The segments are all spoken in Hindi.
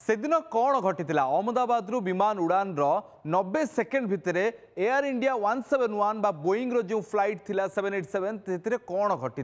सेदिन कौन घटी अहमदाबाद विमान उड़ान 90 सेकेंड भितर एयर इंडिया 171 बा बोईंग जो फ्लाइट थिला 787 कौन घटी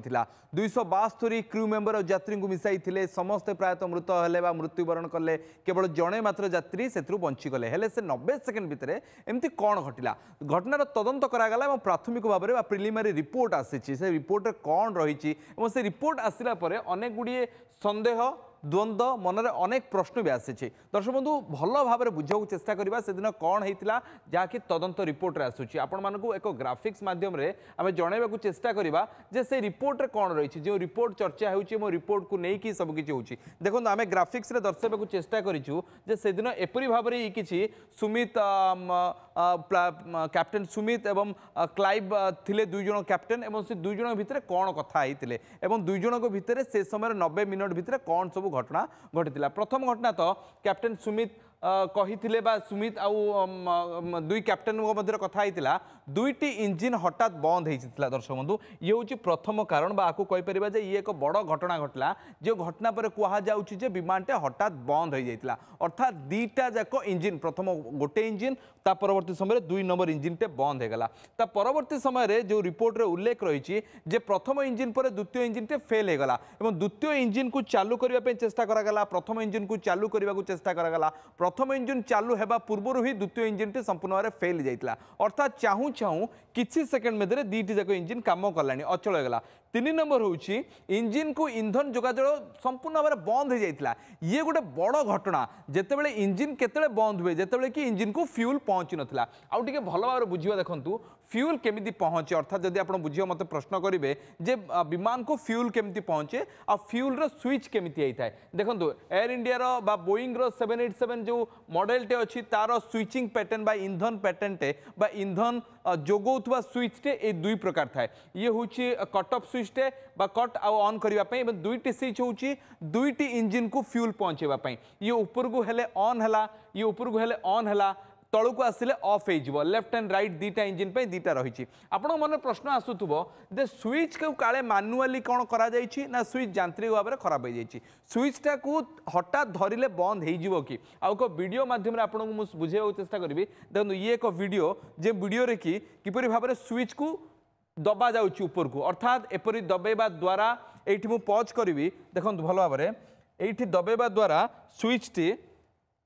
272 क्रू मेंबर और यात्री को मिसाई थिले समस्ते प्रायतः मृत हेले मृत्युवरण कले केवल जड़े मात्र यात्री से बंचीगले हेले से 90 सेकेंड भितर एमती कौन घटिला घटनार तदंत करागला प्राथमिक भाव में प्रिलिमिनारी रिपोर्ट आसी से रिपोर्ट कौन रही से रिपोर्ट आसला अनेक गुड़िए संदेह द्वंद्व मनरे अनेक प्रश्न भी आसी दर्शक बंधु भल भाव में बुझा चेष्टा करवा से दिन कौन होता जहाँकि तदंत रिपोर्ट आसूँ आपण मानक एक ग्राफिक्स माध्यम आम जनवाक चेष्टा करवा जे से रिपोर्ट कौन रही जो रिपोर्ट चर्चा हो रिपोर्ट को लेकिन सबकि हो देखो आम ग्राफिक्स दर्शाइबा चेष्टा करूँ से दिन एपरी भाव में किसी सुमित कैप्टेन सुमित एवं क्लाइव थिले दुई जन कैप्टेन एवं से दुई जन भितर कौन कथा होते दुई जन भितर से समय 90 मिनट भितर कौन सब घटना घटी प्रथम घटना तो कैप्टेन सुमित कही सुमित आउ दुई कैप्टेन मध्य कथा होता दुईटी इंजिन हठात बंद होता दर्शक बंधु ये हूँ प्रथम कारण बाको कहीपर ये एक बड़ घटना घटला जो घटना पर कहुचे विमानटे हठात बंद हो जाता अर्थात दीटा जाक इंजिन प्रथम गोटे इंजिन ता परवर्ती समय 2 नंबर इंजिन टे बंद होगला ता परवर्ती समय जो रिपोर्ट रे उल्लेख रही जे प्रथम इंजिन पर द्वितीय इंजिन टे फेल होगला एवं द्वितीय इंजिन को चालू करने चेष्टा करागला प्रथम इंजिन को चालू करने को चेष्टा करागला प्रथम इंजिन चालू होगा पूर्व ही द्वितीय इंजिन टे संपूर्ण भाव में फेल जाता अर्थात चाहू चाहू किसी सेकेंड मध्य दीटी जाक इंजिन कम कलानी अचल होगला 3 नंबर हूँ इंजिन को इंधन जोगाजोड़ संपूर्ण भाव में बंद हो जाता ये गोटे बड़ घटना जितेबाला इंजिन केतले बंद हुए जितेबाला कि इंजिन को फ्यूल पहुँची नाला आउ टे भल भाव में बुझा देखूँ फ्यूल केमिति पहुँचे अर्थात जदि आप बुझे मत प्रश्न करेंगे जे विमान को फ्यूल केमिति पहुँचे आ फ्यूल स्विच केमिति होता है देखो एयर इंडिया बा बोईंग 787 जो मॉडल टे अच्छी तार स्विचिंग पैटर्न बा इंधन पैटर्न टे बा इंधन जोगौथुवा स्विच टे ए दुई प्रकार थाए ये हूँ कट ऑफ स्विच टे बा कट आउ ऑन करने दुईटी स्विच हूँ दुईटी इंजिन को फ्यूल पहुँचेवाई ये ऊपर को हेले ऑन है ये ऊपर को हेले ऑन है तलू को आसिले ऑफ हो लेफ्ट एंड राइट दीटा इंजिन पे दीटा रही आपण मन प्रश्न आसुथबो जे स्विच को काले मैनुअली कौन करा जायछि ना स्विच यांत्रिक भाव में खराब हो जायछि स्विचटा को हठात धरिले बंद हो कि आउ को वीडियो माध्यम रे आपन को बुझेबा चेष्टा करबी देखो ये एक वीडियो जे वीडियो रे कि किपरि भाव में स्विच को दबा जाउछि ऊपर को अर्थात एपरि दबेबा द्वारा एठी मु पॉज करबी देखो भल भाव में एठी दबेबा द्वारा स्विच टी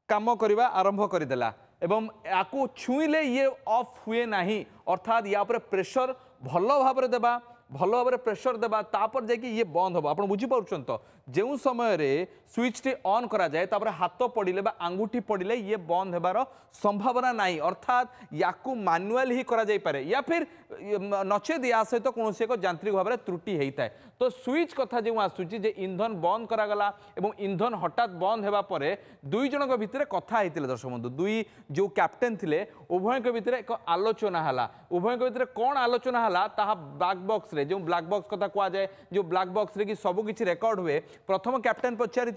काम करबा आरंभ करदेला एवं याकू छुईले ये ऑफ हुए नहीं अर्थात या प्रेशर भल भाव में देबा भल भाव में प्रेशर देबा तापर जाकि ये बंद हम आप बुझीपार तो जो समय रे स्विच टी ऑन करा जाए तापर हाथ पड़े आंगुठी पड़े ये बंद होबार संभावना नहीं अर्थात याकू मैनुअल ही करा जाई पारे या फिर नचेत या सहित कौन एक यांत्रिक भाव में त्रुटि होता है तो स्विच कथा जो आसूची जे इंधन बंद करागला एवं इंधन हठात बंद होगा पर दुई जन भितर कथा होते दर्शक बंधु दुई जो कैप्टेन थिले उभय भितर एक आलोचना है उभय भितर कौन आलोचना है ताहा ब्लैक बॉक्स रे जो ब्लैक बॉक्स कथा कह जाए जो ब्लैक बॉक्स रे कि सब किछि रेकर्ड हुए प्रथम कैप्टेन पचारि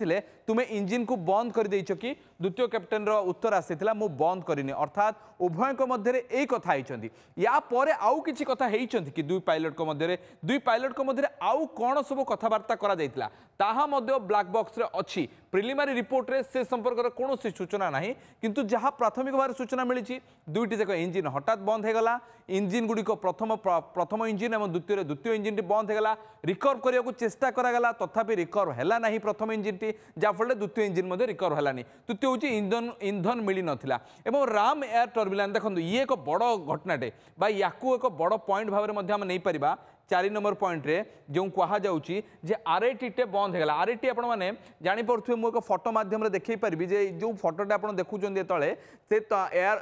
तुम्हें इंजिन को बंद कर देइछ कि द्वितीय कैप्टेन रो उत्तर आसीथिला मु बंद करिनी अर्थात उभय मध्य एक कथा होइछन्ती या परे आउ किछि कथा होइछन्ती कि दुई पायलट को मध्य आउ कौन सब कथबार्ता करा जाइतिला ताहा मध्य ब्लैक बॉक्स रे अछि प्रिलिमिनारी रिपोर्ट रे से संपर्क रे कौन सूचना नहीं किंतु जहाँ प्राथमिक भाव सूचना मिली दुईटी जाक इंजिन हठात बंद होगला इंजिन गुड़िक प्रथम इंजिन और द्वितीय इंजिन टी बंद होगला रिकवर करने को चेष्टा करागला तथापि रिकवर है नहीं प्रथम इंजिन टी जहाँफल द्वितीय इंजिन रिकवर है तृतीय हूँ इंधन मिल नाला और राम एयर टर्मिनाल देखो ये एक बड़ घटनाटे या एक बड़ पॉइंट भाव में नहीं पारिबा 4 नंबर पॉइंट रे जो कहुच्छी जे आरएटी टे बंद होगा आरएटी आपण मैंने जापे मुझे फोटो मध्यम देखई पारि जे जो फोटोटा आप देखुं तले से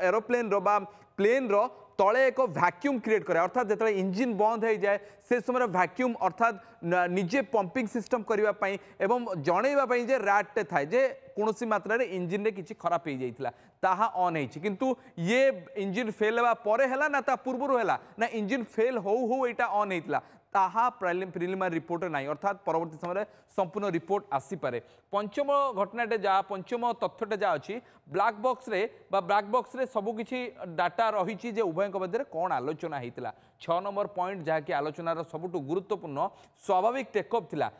एरोप्लेन रो प्लेन रो तले एक वैक्यूम क्रिएट करे अर्थात जो इंजिन बंद हो जाए से समय वैक्यूम अर्थात निजे पंपिंग सिस्टम करने एवं जनइबाई जे रैट थाए जे कौन मात्रा इंजिन रे किसी खराब हो जाता ताहा ऑन है किंतु ये इंजिन फेल होगा परे है ना ता पूर्व है ना इंजिन फेल हो यहाँ ऑन होता ताहा प्रिलिमिनारी रिपोर्ट नहीं अर्थात परवर्ती समय संपूर्ण रिपोर्ट आसीपे पंचम घटनाटे जहाँ पंचम तथ्यटे जहाँ अच्छी ब्लैक बॉक्स रे ब्लैक बॉक्स रे सबकि डाटा रही उभय मध्य कौन आलोचना होता 6 नंबर पॉइंट जहाँकि आलोचनार सबुठ गुरुत्वपूर्ण स्वाभाविक टेकअप थिला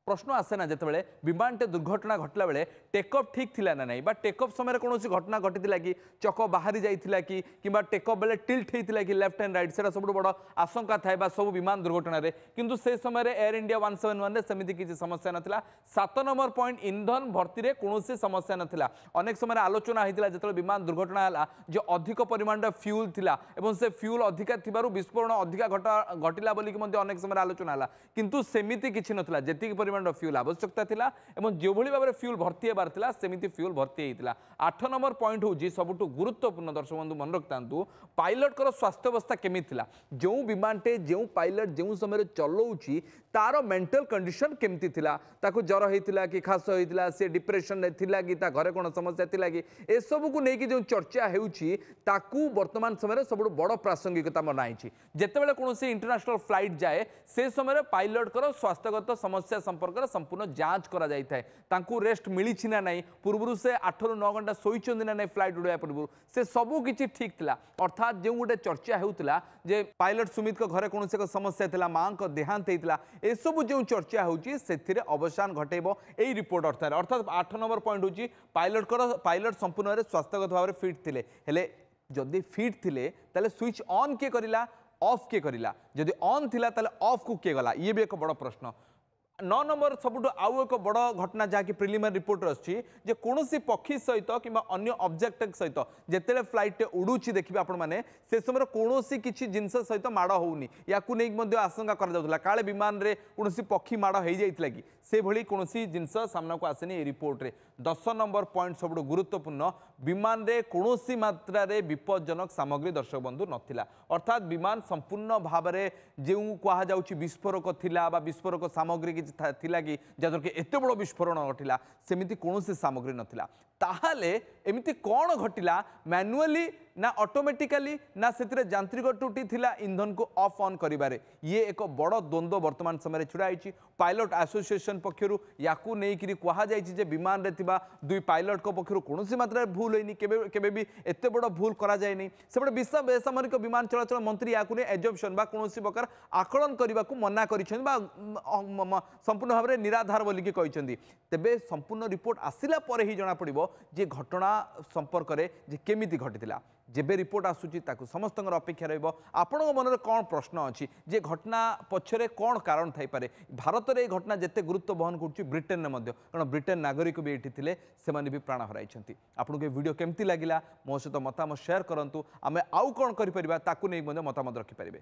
प्रश्न आसे ना जिते विमानटे दुर्घटना घटला बेले टेक ऑफ ठीक थिला ना नहीं बा टेक ऑफ समय कौन घटना घटी कि चक बाहरी जाइथिला कि किंबा टेक ऑफ बेले टिल्ट होता कि लेफ्ट एंड राइट से सब बड़ आशंका थाए सब विमान दुर्घटन में किंतु से समय एयर इंडिया 171 सेमती किसी समस्या नाला 7 नंबर पॉइंट इंधन भर्ती में कौन समस्या नाला अनेक समय आलोचना होता जो विमान दुर्घटना है जो अधिक परिमाण फ्यूल थिला एवं से फ्यूल अधिका थिबारु विस्फोरण अधिका घटिला बोलिक अनेक समय आलोचना है किंतु सेमिति किछि नथिला जेतिक परिमाण फ्यूल आवश्यकता थिला एवं जो भली भाबरे फ्यूल भर्ती हेबार थिला सेमिति फ्यूल भर्ती हेतिला 8 नंबर पॉइंट होजी सबुठु गुरुत्वपूर्ण दर्शक बंधु मन रखतांतु पायलट कर स्वास्थ्य अवस्था केमी थिला जो विमानटे जो पायलट जो समय चलाउछि तार मेंटल कंडीशन केमती थिला ताको ज्वर होइतिला कि खास होइतिला से डिप्रेशन रे थिला कि ता घरे कोन समस्या थिला कि ए सब को नेकी जो चर्चा हेउछि ताकू वर्तमान समय सब बड़ प्रासंगिकता मनाइछि जेतेबेले कोनोसी इंटरनेशनल फ्लाइट जाए से समय पायलट कर स्वास्थ्यगत समस्या संपर्क संपूर्ण जांच करा जाय थाए तांकू रेस्ट मिली ना नहीं पूर्व से 8 ରୁ 9 घंटा शोइचंदी ना नहीं फ्लाइट उड़ाया पूर्व से सबू किछि ठीक थिला अर्थात जो गोटे चर्चा हेउतिला जे पायलट सुमित को घरे कोनोसी को समस्या थिला मां को देहांत हेतिला ए सब जो चर्चा होउछि सेथिरे अवसान घटेबो एई रिपोर्ट अर्थात 8 नंबर पॉइंट होउछि पायलट संपूर्ण रे स्वास्थ्यगत भाव रे फिट थिले हेले जदि फिट थिले ताले स्विच ऑन के करिला ऑफ के करिला जदि ऑन थिला ताले ऑफ को के गला ये भी एक बड़ प्रश्न 9 नंबर सबुठ आउ एक बड़ घटना जहाँकि प्रिलिमिनरी रिपोर्ट अच्छी जे कौन पक्षी सहित कि अन्य ऑब्जेक्ट सहित जिते फ्लाइट उड़ूची देखिए आपण मैंने से समय कौन किसी जिनस सहित माड़ होनी या आशंका करा काले विमान रे कौन पक्षी माड़ हो जाता कि से भली कौन जिनस सामना को आसेनी रिपोर्ट रे 10 नंबर पॉइंट सब गुरुत्वपूर्ण विमान रे कौन मात्रा रे विपज्जनक सामग्री दर्शक बंधु नथिला अर्थात विमान संपूर्ण भाव में जो कहुच्छी विस्फोरक थिला बा विस्फोरक सामग्री थिला कि जहाद्वारा कि एत बड़ विस्फोरण घटिला सेमिति कौन सामग्री नथिला ताहाले एमिति कौन घटिला मैनुअली ना ऑटोमेटिकली ना से यांत्रिक त्रुटि थिला इंधन को ऑफ ऑन करिबारे ये एक बड़ द्वंद्व वर्तमान समय छुड़ाई पायलट एसोसिएशन पक्षरु याकू नेइकिरी कहा जायछि जे विमान रे थिबा दुई पायलट को पक्षरु कोनोसी मात्रा भूल होइनी केबे भी एते बड़ भूल करा जाय नै सेबडे बेसामरिक विमान चलाचल मंत्री याकू ने एजम्पशन बा कोनोसी प्रकार आकलन करबा को मना करिछन बा संपूर्ण भाव में निराधार बोलिकी कहते तेबे संपूर्ण रिपोर्ट आसिला परे ही जना पड़िबो जे घटना संपर्क में जे केमिति घटितिला जेबे रिपोर्ट आसुची ताकू समस्त अपेक्षा रहिबो आपणो मनरे कौन प्रश्न अच्छी जे घटना पछरे कौन कारण थाई पारे भारत रे घटना जेते गुरुत्व बहन करछि ब्रिटेन ने मध्य कारण ब्रिटेन नागरिक भी एठी थिले सेमाने भी प्राण हराइछंती आपनको के वीडियो केमती लागिला मो सहित मतामत शेयर करंतु आमे आउ कौन करि परिबा ताकू नै मध्य मतामत रखि परिबे।